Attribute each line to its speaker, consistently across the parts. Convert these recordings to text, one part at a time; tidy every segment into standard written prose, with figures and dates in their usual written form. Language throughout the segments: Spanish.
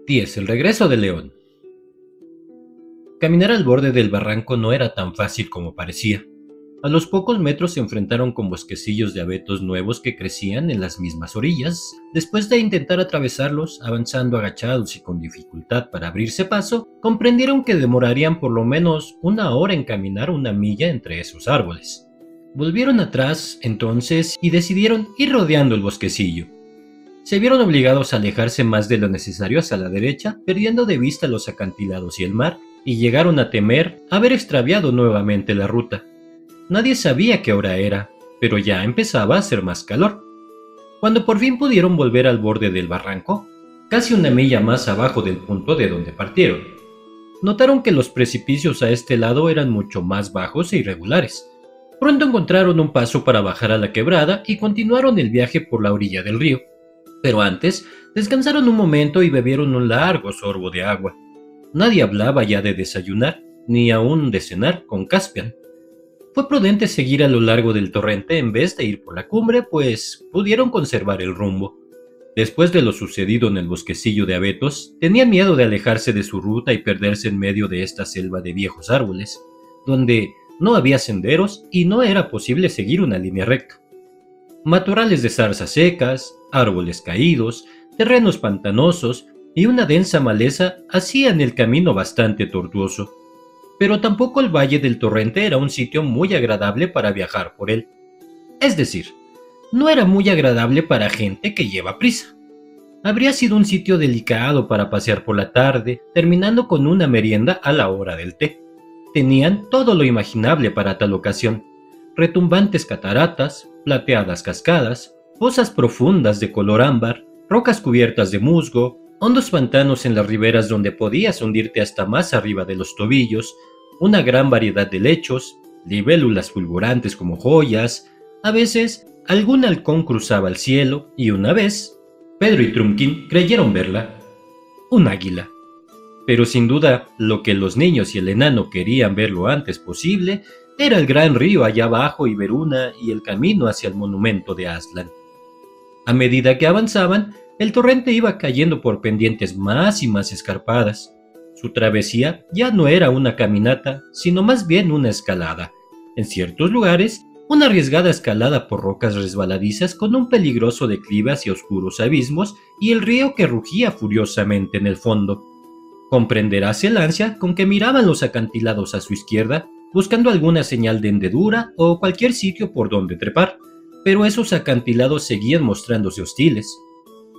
Speaker 1: 10. El regreso de León. Caminar al borde del barranco no era tan fácil como parecía. A los pocos metros se enfrentaron con bosquecillos de abetos nuevos que crecían en las mismas orillas. Después de intentar atravesarlos, avanzando agachados y con dificultad para abrirse paso, comprendieron que demorarían por lo menos una hora en caminar una milla entre esos árboles. Volvieron atrás, entonces, y decidieron ir rodeando el bosquecillo. Se vieron obligados a alejarse más de lo necesario hacia la derecha, perdiendo de vista los acantilados y el mar, y llegaron a temer haber extraviado nuevamente la ruta. Nadie sabía qué hora era, pero ya empezaba a hacer más calor. Cuando por fin pudieron volver al borde del barranco, casi una milla más abajo del punto de donde partieron, notaron que los precipicios a este lado eran mucho más bajos e irregulares. Pronto encontraron un paso para bajar a la quebrada y continuaron el viaje por la orilla del río. Pero antes, descansaron un momento y bebieron un largo sorbo de agua. Nadie hablaba ya de desayunar, ni aún de cenar con Caspian. Fue prudente seguir a lo largo del torrente en vez de ir por la cumbre, pues pudieron conservar el rumbo. Después de lo sucedido en el bosquecillo de abetos, tenían miedo de alejarse de su ruta y perderse en medio de esta selva de viejos árboles, donde no había senderos y no era posible seguir una línea recta. Matorrales de zarzas secas, árboles caídos, terrenos pantanosos y una densa maleza hacían el camino bastante tortuoso. Pero tampoco el valle del torrente era un sitio muy agradable para viajar por él. Es decir, no era muy agradable para gente que lleva prisa. Habría sido un sitio delicado para pasear por la tarde, terminando con una merienda a la hora del té. Tenían todo lo imaginable para tal ocasión: retumbantes cataratas, plateadas cascadas, pozas profundas de color ámbar, rocas cubiertas de musgo, hondos pantanos en las riberas donde podías hundirte hasta más arriba de los tobillos, una gran variedad de lechos, libélulas fulgurantes como joyas. A veces, algún halcón cruzaba el cielo y una vez, Pedro y Trumpkin creyeron verla: un águila. Pero sin duda, lo que los niños y el enano querían ver lo antes posible era el gran río allá abajo y Veruna y el camino hacia el monumento de Aslan. A medida que avanzaban, el torrente iba cayendo por pendientes más y más escarpadas. Su travesía ya no era una caminata, sino más bien una escalada. En ciertos lugares, una arriesgada escalada por rocas resbaladizas con un peligroso declive hacia oscuros abismos y el río que rugía furiosamente en el fondo. Comprenderás el ansia con que miraban los acantilados a su izquierda, buscando alguna señal de hendedura o cualquier sitio por donde trepar, pero esos acantilados seguían mostrándose hostiles.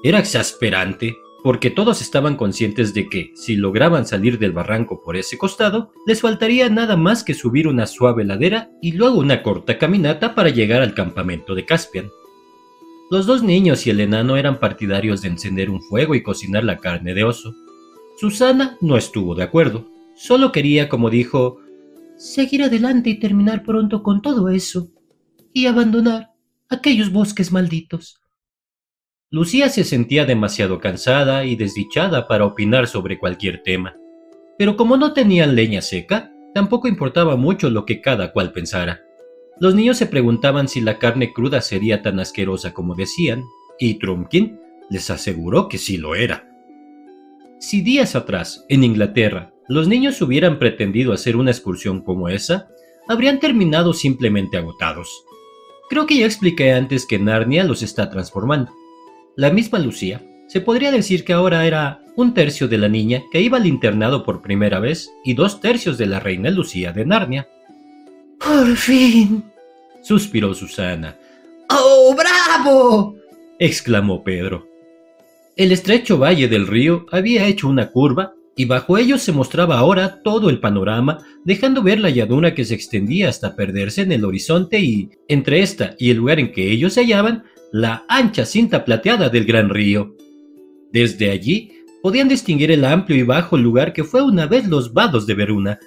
Speaker 1: Era exasperante, porque todos estaban conscientes de que, si lograban salir del barranco por ese costado, les faltaría nada más que subir una suave ladera y luego una corta caminata para llegar al campamento de Caspian. Los dos niños y el enano eran partidarios de encender un fuego y cocinar la carne de oso. Susana no estuvo de acuerdo, solo quería, como dijo, seguir adelante y terminar pronto con todo eso, y abandonar aquellos bosques malditos. Lucía se sentía demasiado cansada y desdichada para opinar sobre cualquier tema, pero como no tenían leña seca, tampoco importaba mucho lo que cada cual pensara. Los niños se preguntaban si la carne cruda sería tan asquerosa como decían, y Trumpkin les aseguró que sí lo era. Si días atrás, en Inglaterra, los niños hubieran pretendido hacer una excursión como esa, habrían terminado simplemente agotados. Creo que ya expliqué antes que Narnia los está transformando. La misma Lucía, se podría decir que ahora era un tercio de la niña que iba al internado por primera vez y 2/3 de la reina Lucía de Narnia.
Speaker 2: ¡Por fin!,
Speaker 1: suspiró Susana.
Speaker 2: ¡Oh, bravo!,
Speaker 1: exclamó Pedro. El estrecho valle del río había hecho una curva y bajo ellos se mostraba ahora todo el panorama, dejando ver la llanura que se extendía hasta perderse en el horizonte y, entre esta y el lugar en que ellos se hallaban, la ancha cinta plateada del gran río. Desde allí podían distinguir el amplio y bajo lugar que fue una vez los vados de Veruna,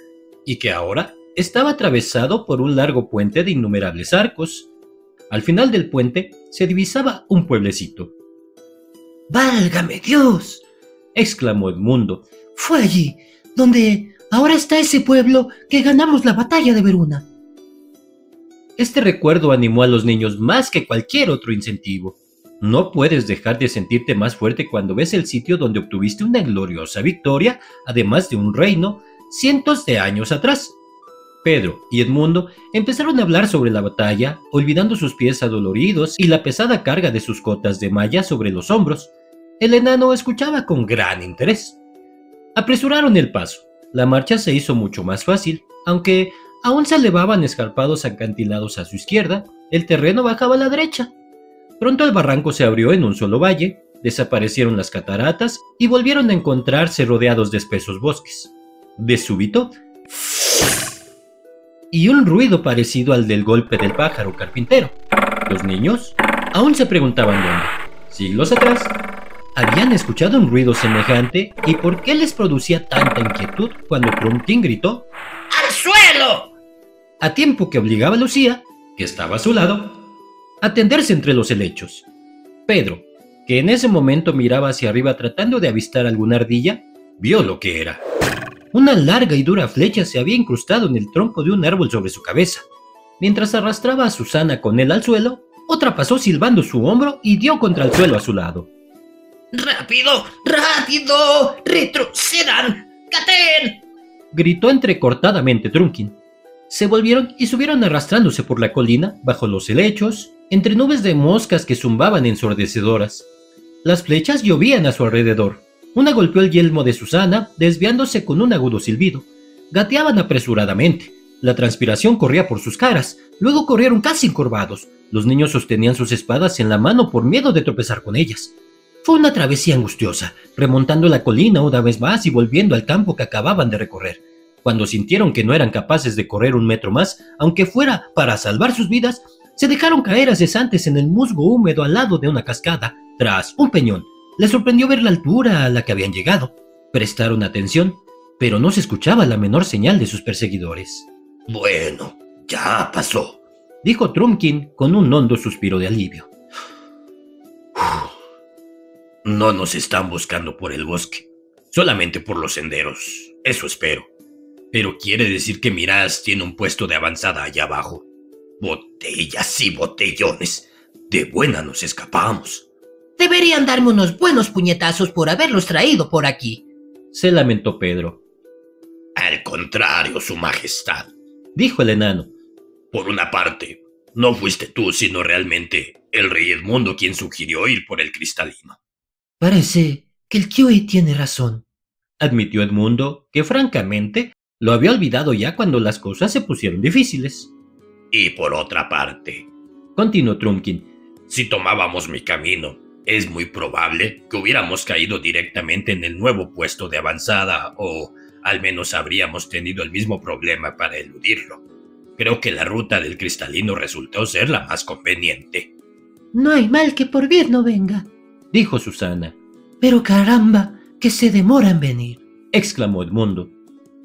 Speaker 1: y que ahora estaba atravesado por un largo puente de innumerables arcos. Al final del puente se divisaba un pueblecito.
Speaker 2: ¡Válgame Dios!,
Speaker 1: exclamó Edmundo.
Speaker 2: Fue allí donde ahora está ese pueblo que ganamos la batalla de Veruna.
Speaker 1: Este recuerdo animó a los niños más que cualquier otro incentivo. No puedes dejar de sentirte más fuerte cuando ves el sitio donde obtuviste una gloriosa victoria, además de un reino, cientos de años atrás. Pedro y Edmundo empezaron a hablar sobre la batalla, olvidando sus pies adoloridos y la pesada carga de sus cotas de malla sobre los hombros. El enano escuchaba con gran interés. Apresuraron el paso. La marcha se hizo mucho más fácil, aunque aún se elevaban escarpados acantilados a su izquierda, el terreno bajaba a la derecha. Pronto el barranco se abrió en un solo valle, desaparecieron las cataratas y volvieron a encontrarse rodeados de espesos bosques. De súbito, y un ruido parecido al del golpe del pájaro carpintero. Los niños aún se preguntaban dónde. Siglos atrás, habían escuchado un ruido semejante y por qué les producía tanta inquietud cuando Trumpkin gritó ¡al suelo!, a tiempo que obligaba a Lucía, que estaba a su lado, a tenderse entre los helechos. Pedro, que en ese momento miraba hacia arriba tratando de avistar alguna ardilla, vio lo que era. Una larga y dura flecha se había incrustado en el tronco de un árbol sobre su cabeza. Mientras arrastraba a Susana con él al suelo, otra pasó silbando su hombro y dio contra el suelo a su lado.
Speaker 2: ¡Rápido! ¡Rápido! ¡Retrocedan! ¡Caten!
Speaker 1: Gritó entrecortadamente Trumpkin. Se volvieron y subieron arrastrándose por la colina, bajo los helechos, entre nubes de moscas que zumbaban ensordecedoras. Las flechas llovían a su alrededor. Una golpeó el yelmo de Susana, desviándose con un agudo silbido. Gateaban apresuradamente. La transpiración corría por sus caras. Luego corrieron casi encorvados. Los niños sostenían sus espadas en la mano por miedo de tropezar con ellas. Fue una travesía angustiosa, remontando la colina una vez más y volviendo al campo que acababan de recorrer. Cuando sintieron que no eran capaces de correr un metro más, aunque fuera para salvar sus vidas, se dejaron caer cesantes en el musgo húmedo al lado de una cascada, tras un peñón. Les sorprendió ver la altura a la que habían llegado. Prestaron atención, pero no se escuchaba la menor señal de sus perseguidores.
Speaker 2: Bueno, ya pasó,
Speaker 1: dijo Trumpkin con un hondo suspiro de alivio.
Speaker 2: No nos están buscando por el bosque, solamente por los senderos, eso espero. Pero quiere decir que Miraz tiene un puesto de avanzada allá abajo. Botellas y botellones, de buena nos escapamos. Deberían darme unos buenos puñetazos por haberlos traído por aquí,
Speaker 1: se lamentó Pedro.
Speaker 2: Al contrario, su majestad,
Speaker 1: dijo el enano.
Speaker 2: Por una parte, no fuiste tú, sino realmente el rey Edmundo quien sugirió ir por el cristalino.
Speaker 3: Parece que el Kiwi tiene razón,
Speaker 1: admitió Edmundo, que francamente lo había olvidado ya cuando las cosas se pusieron difíciles.
Speaker 2: Y por otra parte,
Speaker 1: continuó Trumpkin,
Speaker 2: si tomábamos mi camino, es muy probable que hubiéramos caído directamente en el nuevo puesto de avanzada o al menos habríamos tenido el mismo problema para eludirlo. Creo que la ruta del cristalino resultó ser la más conveniente.
Speaker 3: No hay mal que por bien no venga,
Speaker 1: dijo Susana.
Speaker 3: Pero caramba, que se demora en venir,
Speaker 1: exclamó Edmundo.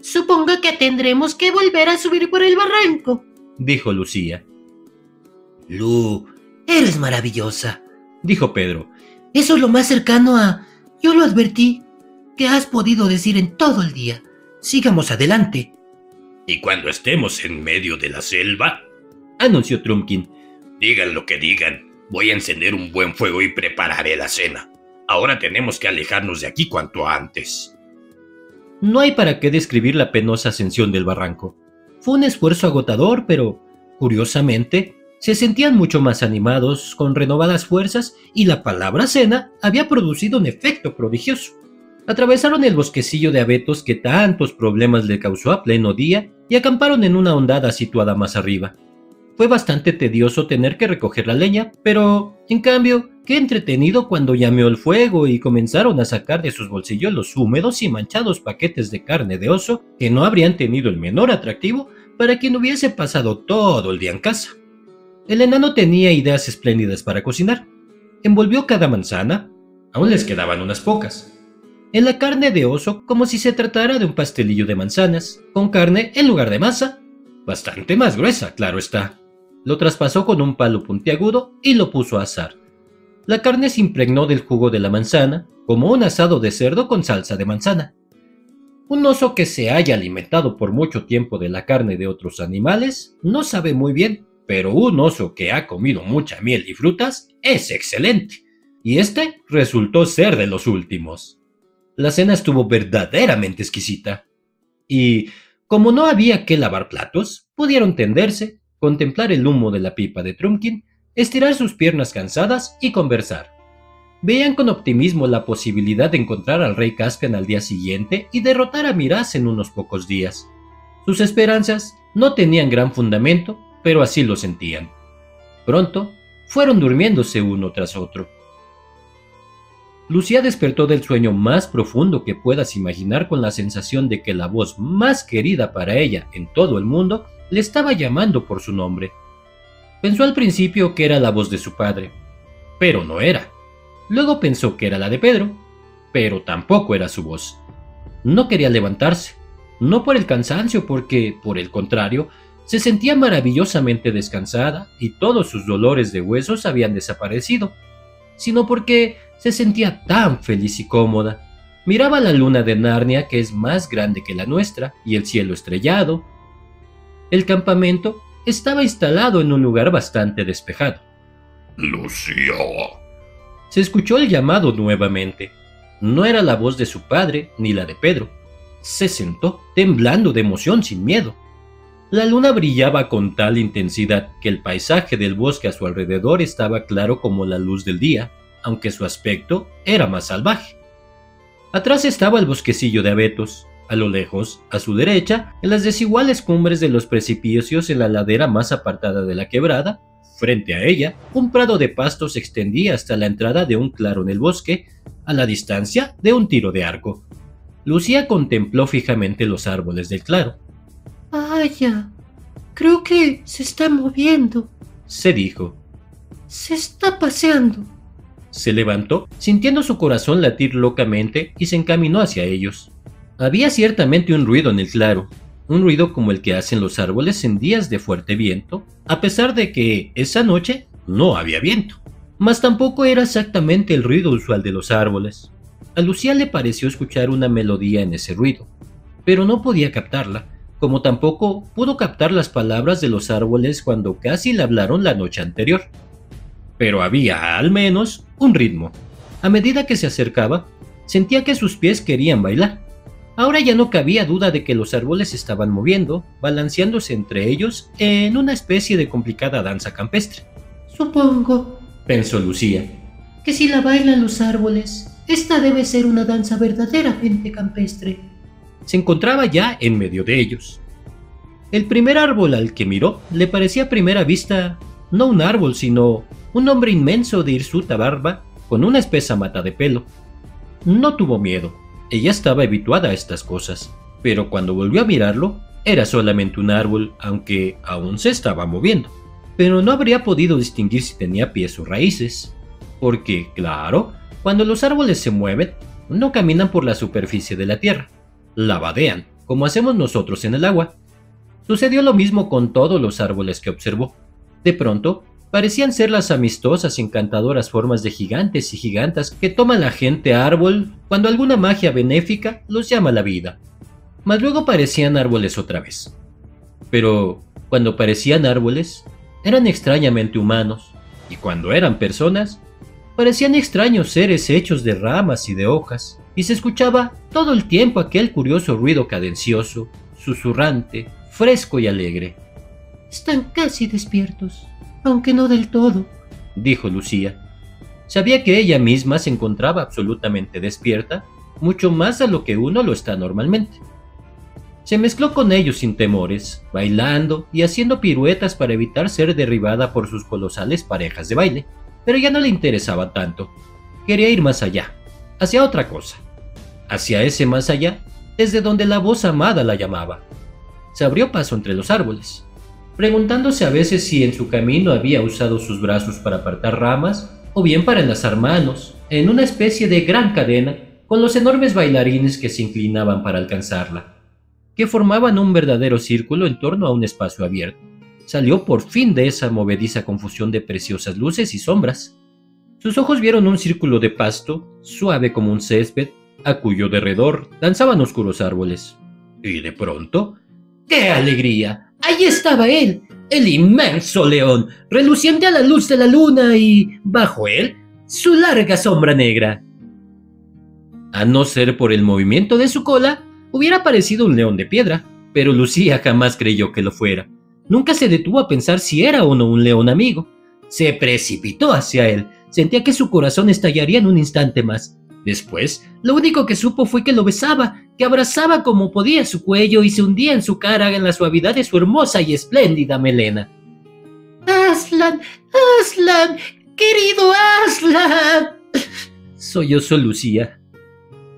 Speaker 3: Supongo que tendremos que volver a subir por el barranco,
Speaker 1: dijo Lucía.
Speaker 3: Lu, eres maravillosa,
Speaker 1: dijo Pedro.
Speaker 3: Eso es lo más cercano a yo lo advertí que has podido decir en todo el día. Sigamos adelante.
Speaker 2: Y cuando estemos en medio de la selva,
Speaker 1: anunció Trumpkin,
Speaker 2: digan lo que digan, voy a encender un buen fuego y prepararé la cena. Ahora tenemos que alejarnos de aquí cuanto antes.
Speaker 1: No hay para qué describir la penosa ascensión del barranco. Fue un esfuerzo agotador, pero, curiosamente, se sentían mucho más animados, con renovadas fuerzas, y la palabra cena había producido un efecto prodigioso. Atravesaron el bosquecillo de abetos que tantos problemas le causó a pleno día y acamparon en una hondada situada más arriba. Fue bastante tedioso tener que recoger la leña, pero, en cambio, qué entretenido cuando llameó el fuego y comenzaron a sacar de sus bolsillos los húmedos y manchados paquetes de carne de oso que no habrían tenido el menor atractivo para quien hubiese pasado todo el día en casa. El enano tenía ideas espléndidas para cocinar. Envolvió cada manzana, aún les quedaban unas pocas, en la carne de oso como si se tratara de un pastelillo de manzanas, con carne en lugar de masa, bastante más gruesa, claro está. Lo traspasó con un palo puntiagudo y lo puso a asar. La carne se impregnó del jugo de la manzana, como un asado de cerdo con salsa de manzana. Un oso que se haya alimentado por mucho tiempo de la carne de otros animales no sabe muy bien, pero un oso que ha comido mucha miel y frutas es excelente. y este resultó ser de los últimos. La cena estuvo verdaderamente exquisita, y como no había que lavar platos, pudieron tenderse, contemplar el humo de la pipa de Trumpkin, estirar sus piernas cansadas y conversar. Veían con optimismo la posibilidad de encontrar al rey Caspian al día siguiente y derrotar a Miraz en unos pocos días. Sus esperanzas no tenían gran fundamento, pero así lo sentían. Pronto, fueron durmiéndose uno tras otro. Lucía despertó del sueño más profundo que puedas imaginar con la sensación de que la voz más querida para ella en todo el mundo le estaba llamando por su nombre. Pensó al principio que era la voz de su padre, pero no era. Luego pensó que era la de Pedro, pero tampoco era su voz. No quería levantarse, no por el cansancio, porque, por el contrario, se sentía maravillosamente descansada y todos sus dolores de huesos habían desaparecido, sino porque se sentía tan feliz y cómoda. Miraba la luna de Narnia, que es más grande que la nuestra, y el cielo estrellado. El campamento estaba instalado en un lugar bastante despejado.
Speaker 2: Lucía.
Speaker 1: Se escuchó el llamado nuevamente. No era la voz de su padre ni la de Pedro. Se sentó, temblando de emoción sin miedo. La luna brillaba con tal intensidad que el paisaje del bosque a su alrededor estaba claro como la luz del día, aunque su aspecto era más salvaje. Atrás estaba el bosquecillo de abetos. A lo lejos, a su derecha, en las desiguales cumbres de los precipicios en la ladera más apartada de la quebrada, frente a ella, un prado de pasto se extendía hasta la entrada de un claro en el bosque, a la distancia de un tiro de arco. Lucía contempló fijamente los árboles del claro.
Speaker 3: Vaya, creo que se está moviendo,
Speaker 1: se dijo.
Speaker 3: Se está paseando.
Speaker 1: Se levantó, sintiendo su corazón latir locamente, y se encaminó hacia ellos. Había ciertamente un ruido en el claro, un ruido como el que hacen los árboles en días de fuerte viento, a pesar de que esa noche no había viento. Mas tampoco era exactamente el ruido usual de los árboles. A Lucía le pareció escuchar una melodía en ese ruido, pero no podía captarla, como tampoco pudo captar las palabras de los árboles cuando casi le hablaron la noche anterior. Pero había, al menos, un ritmo. A medida que se acercaba, sentía que sus pies querían bailar. Ahora ya no cabía duda de que los árboles se estaban moviendo, balanceándose entre ellos en una especie de complicada danza campestre.
Speaker 3: Supongo,
Speaker 1: pensó Lucía,
Speaker 3: que si la bailan los árboles, esta debe ser una danza verdaderamente campestre.
Speaker 1: Se encontraba ya en medio de ellos. El primer árbol al que miró le parecía a primera vista no un árbol, sino un hombre inmenso de hirsuta barba con una espesa mata de pelo. No tuvo miedo. Ella estaba habituada a estas cosas, pero cuando volvió a mirarlo, era solamente un árbol, aunque aún se estaba moviendo. Pero no habría podido distinguir si tenía pies o raíces, porque, claro, cuando los árboles se mueven, no caminan por la superficie de la tierra, la vadean, como hacemos nosotros en el agua. Sucedió lo mismo con todos los árboles que observó. De pronto, parecían ser las amistosas y encantadoras formas de gigantes y gigantas que toma la gente árbol cuando alguna magia benéfica los llama a la vida. Mas luego parecían árboles otra vez. Pero cuando parecían árboles, eran extrañamente humanos, y cuando eran personas, parecían extraños seres hechos de ramas y de hojas, y se escuchaba todo el tiempo aquel curioso ruido cadencioso, susurrante, fresco y alegre.
Speaker 3: Están casi despiertos, aunque no del todo,
Speaker 1: dijo Lucía. Sabía que ella misma se encontraba absolutamente despierta, mucho más de lo que uno lo está normalmente. Se mezcló con ellos sin temores, bailando y haciendo piruetas para evitar ser derribada por sus colosales parejas de baile, pero ya no le interesaba tanto. Quería ir más allá, hacia otra cosa. Hacia ese más allá, desde donde la voz amada la llamaba. Se abrió paso entre los árboles, preguntándose a veces si en su camino había usado sus brazos para apartar ramas o bien para enlazar manos, en una especie de gran cadena con los enormes bailarines que se inclinaban para alcanzarla, que formaban un verdadero círculo en torno a un espacio abierto. Salió por fin de esa movediza confusión de preciosas luces y sombras. Sus ojos vieron un círculo de pasto, suave como un césped, a cuyo derredor danzaban oscuros árboles. Y de pronto, ¡qué alegría! Allí estaba él, el inmenso león, reluciente a la luz de la luna, y bajo él, su larga sombra negra. A no ser por el movimiento de su cola, hubiera parecido un león de piedra, pero Lucía jamás creyó que lo fuera. Nunca se detuvo a pensar si era o no un león amigo. Se precipitó hacia él. Sentía que su corazón estallaría en un instante más. Después, lo único que supo fue que lo besaba, que abrazaba como podía su cuello y se hundía en su cara en la suavidad de su hermosa y espléndida melena.
Speaker 3: ¡Aslan! ¡Aslan! ¡Querido Aslan!
Speaker 1: Sollozó Lucía.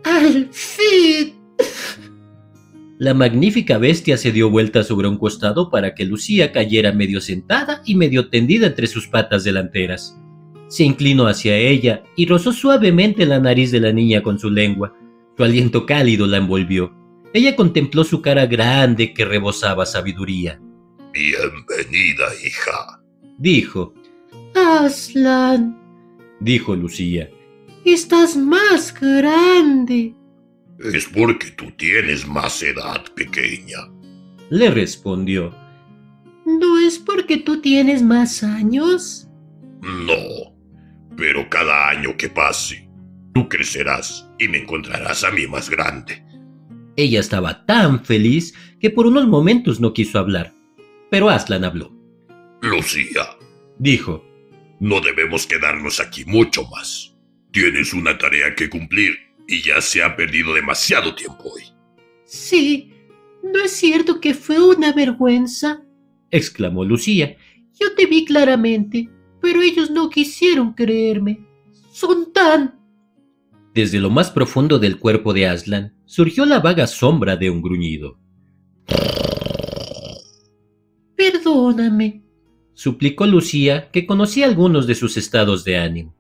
Speaker 3: ¡Al fin!
Speaker 1: La magnífica bestia se dio vuelta sobre un costado para que Lucía cayera medio sentada y medio tendida entre sus patas delanteras. Se inclinó hacia ella y rozó suavemente la nariz de la niña con su lengua. Su aliento cálido la envolvió. Ella contempló su cara grande que rebosaba sabiduría.
Speaker 2: Bienvenida, hija,
Speaker 1: dijo.
Speaker 3: Aslan,
Speaker 1: dijo Lucía.
Speaker 3: Estás más grande.
Speaker 2: Es porque tú tienes más edad, pequeña,
Speaker 1: le respondió.
Speaker 3: ¿No es porque tú tienes más años?
Speaker 2: No, pero cada año que pase, tú crecerás y me encontrarás a mí más grande.
Speaker 1: Ella estaba tan feliz que por unos momentos no quiso hablar, pero Aslan habló.
Speaker 2: Lucía,
Speaker 1: dijo,
Speaker 2: no debemos quedarnos aquí mucho más. Tienes una tarea que cumplir y ya se ha perdido demasiado tiempo hoy.
Speaker 3: Sí, ¿no es cierto que fue una vergüenza?
Speaker 1: exclamó Lucía.
Speaker 3: Yo te vi claramente, pero ellos no quisieron creerme. Son tan...
Speaker 1: Desde lo más profundo del cuerpo de Aslan surgió la vaga sombra de un gruñido.
Speaker 3: Perdóname,
Speaker 1: suplicó Lucía, que conocía algunos de sus estados de ánimo.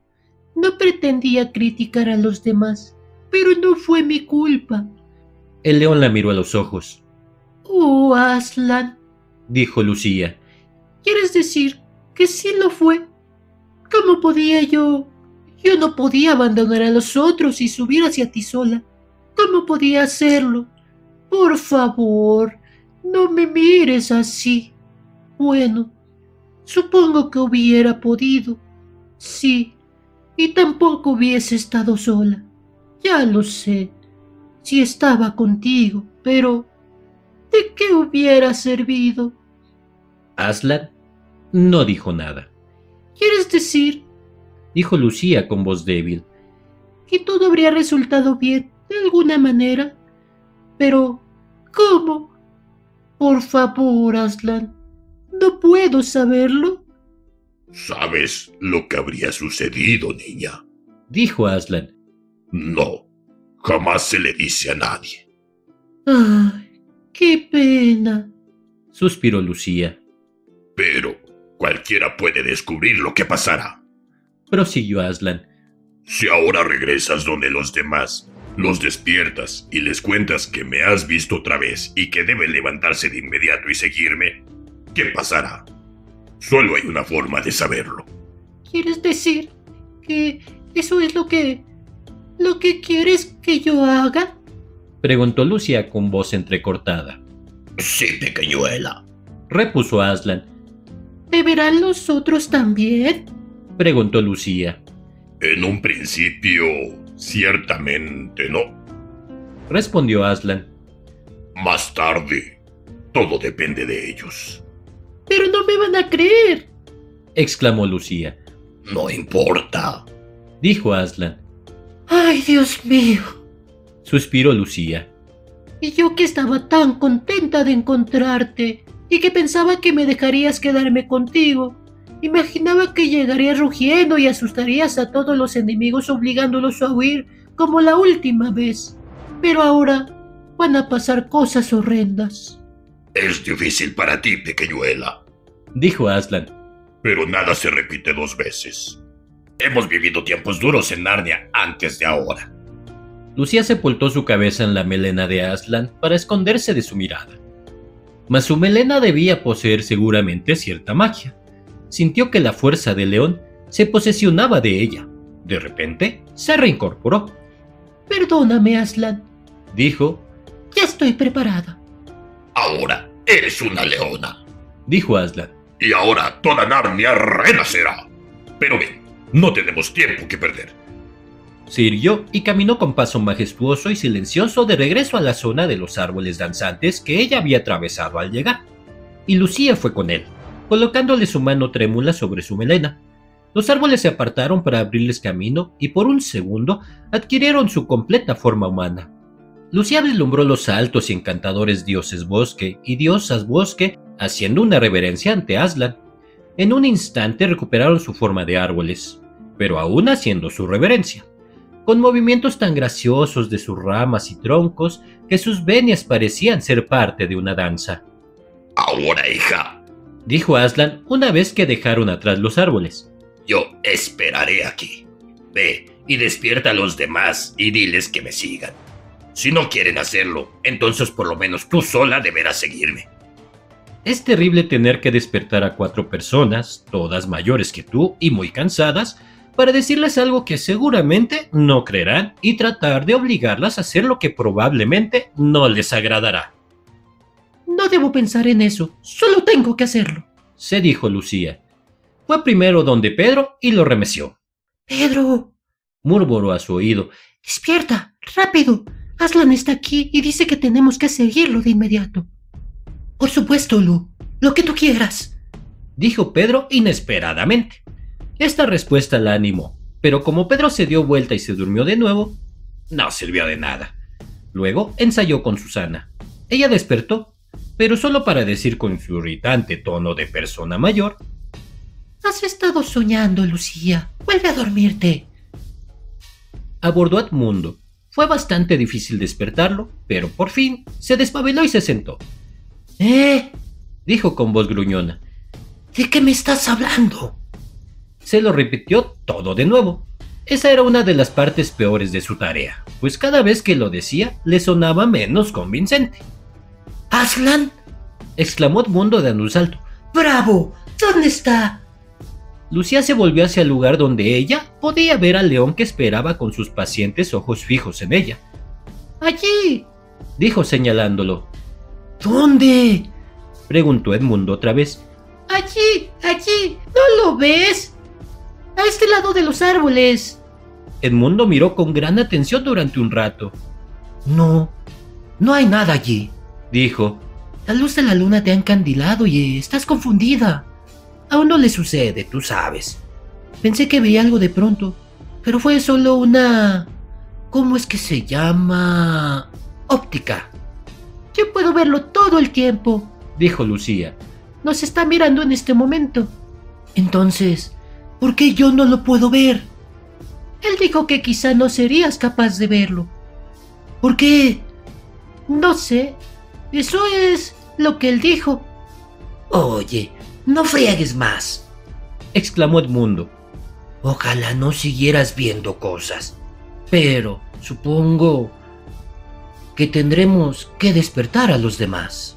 Speaker 3: No pretendía criticar a los demás, pero no fue mi culpa.
Speaker 1: El león la miró a los ojos.
Speaker 3: Oh, Aslan,
Speaker 1: dijo Lucía.
Speaker 3: ¿Quieres decir que sí lo fue? ¿Cómo podía yo? Yo no podía abandonar a los otros y subir hacia ti sola. ¿Cómo podía hacerlo? Por favor, no me mires así. Bueno, supongo que hubiera podido. Sí, y tampoco hubiese estado sola. Ya lo sé, si estaba contigo, pero ¿de qué hubiera servido?
Speaker 1: Aslan no dijo nada.
Speaker 3: ¿Quieres decir?
Speaker 1: Dijo Lucía con voz débil.
Speaker 3: Que todo habría resultado bien, de alguna manera. Pero, ¿cómo? Por favor, Aslan, ¿no puedo saberlo?
Speaker 2: ¿Sabes lo que habría sucedido, niña?
Speaker 1: Dijo Aslan.
Speaker 2: No, jamás se le dice a nadie.
Speaker 3: ¡Ay, qué pena!
Speaker 1: Suspiró Lucía.
Speaker 2: Pero cualquiera puede descubrir lo que pasará.
Speaker 1: Prosiguió Aslan.
Speaker 2: Si ahora regresas donde los demás, los despiertas y les cuentas que me has visto otra vez y que deben levantarse de inmediato y seguirme, ¿qué pasará? Solo hay una forma de saberlo.
Speaker 3: ¿Quieres decir que eso es lo que quieres que yo haga?
Speaker 1: Preguntó Lucía con voz entrecortada.
Speaker 2: Sí, pequeñuela,
Speaker 1: repuso Aslan.
Speaker 3: ¿Te verán los otros también?
Speaker 1: Preguntó Lucía.
Speaker 2: En un principio, ciertamente no.
Speaker 1: Respondió Aslan.
Speaker 2: Más tarde, todo depende de ellos.
Speaker 3: Pero no me van a creer,
Speaker 1: exclamó Lucía.
Speaker 2: No importa,
Speaker 1: dijo Aslan.
Speaker 3: ¡Ay, Dios mío!
Speaker 1: Suspiró Lucía.
Speaker 3: Y yo que estaba tan contenta de encontrarte y que pensaba que me dejarías quedarme contigo. Imaginaba que llegarías rugiendo y asustarías a todos los enemigos obligándolos a huir como la última vez. Pero ahora van a pasar cosas horrendas.
Speaker 2: Es difícil para ti, pequeñuela,
Speaker 1: dijo Aslan.
Speaker 2: Pero nada se repite dos veces. Hemos vivido tiempos duros en Narnia antes de ahora.
Speaker 1: Lucía sepultó su cabeza en la melena de Aslan para esconderse de su mirada. Mas su melena debía poseer seguramente cierta magia. Sintió que la fuerza del león se posesionaba de ella. De repente, se reincorporó.
Speaker 3: Perdóname, Aslan,
Speaker 1: dijo.
Speaker 3: Ya estoy preparada.
Speaker 2: Ahora eres una leona,
Speaker 1: dijo Aslan.
Speaker 2: Y ahora toda Narnia renacerá. Pero ven, No tenemos tiempo que perder.
Speaker 1: Se irguió y caminó con paso majestuoso y silencioso de regreso a la zona de los árboles danzantes que ella había atravesado al llegar. Y Lucía fue con él, colocándole su mano trémula sobre su melena. Los árboles se apartaron para abrirles camino y por un segundo adquirieron su completa forma humana. Lucía vislumbró los altos y encantadores dioses bosque y diosas bosque haciendo una reverencia ante Aslan. En un instante recuperaron su forma de árboles, pero aún haciendo su reverencia, con movimientos tan graciosos de sus ramas y troncos que sus venias parecían ser parte de una danza.
Speaker 2: Ahora, hija,
Speaker 1: Dijo Aslan una vez que dejaron atrás los árboles.
Speaker 2: yo esperaré aquí. Ve y despierta a los demás y diles que me sigan. Si no quieren hacerlo, entonces por lo menos tú sola deberás seguirme.
Speaker 1: Es terrible tener que despertar a 4 personas, todas mayores que tú y muy cansadas, para decirles algo que seguramente no creerán y tratar de obligarlas a hacer lo que probablemente no les agradará.
Speaker 3: No debo pensar en eso, solo tengo que hacerlo.
Speaker 1: Se dijo Lucía. Fue primero donde Pedro y lo remeció.
Speaker 3: Pedro,
Speaker 1: Murmuró a su oído.
Speaker 3: despierta, rápido. Aslan está aquí y dice que tenemos que seguirlo de inmediato. Por supuesto, Lu, lo que tú quieras.
Speaker 1: Dijo Pedro inesperadamente. Esta respuesta la animó, pero como Pedro se dio vuelta y se durmió de nuevo, no sirvió de nada. Luego ensayó con Susana. Ella despertó, pero solo para decir con su irritante tono de persona mayor:
Speaker 3: Has estado soñando, Lucía. Vuelve a dormirte.
Speaker 1: abordó a Edmundo. Fue bastante difícil despertarlo, pero por fin se despabiló y se sentó. Dijo con voz gruñona.
Speaker 3: ¿De qué me estás hablando?
Speaker 1: Se lo repitió todo de nuevo. Esa era una de las partes peores de su tarea, pues cada vez que lo decía le sonaba menos convincente.
Speaker 3: ¿Aslan?
Speaker 1: Exclamó Edmundo dando un salto.
Speaker 3: ¡Bravo! ¿Dónde está?
Speaker 1: Lucía se volvió hacia el lugar donde ella podía ver al león que esperaba con sus pacientes ojos fijos en ella.
Speaker 3: ¡Allí!
Speaker 1: Dijo señalándolo.
Speaker 3: ¿Dónde?
Speaker 1: Preguntó Edmundo otra vez.
Speaker 3: Allí, allí. ¿No lo ves? A este lado de los árboles.
Speaker 1: Edmundo miró con gran atención durante un rato.
Speaker 3: No hay nada allí.
Speaker 1: Dijo.
Speaker 3: La luz de la luna te ha encandilado y estás confundida. Aún no le sucede, tú sabes. Pensé que veía algo de pronto, pero fue solo una... ¿Cómo es que se llama? Óptica. Yo puedo verlo todo el tiempo,
Speaker 1: Dijo Lucía.
Speaker 3: nos está mirando en este momento. Entonces, ¿por qué yo no lo puedo ver? Él dijo que quizá no serías capaz de verlo. ¿Por qué? No sé. Eso es lo que él dijo. Oye, no friegues más,
Speaker 1: Exclamó Edmundo.
Speaker 3: Ojalá no siguieras viendo cosas. Pero supongo que tendremos que despertar a los demás.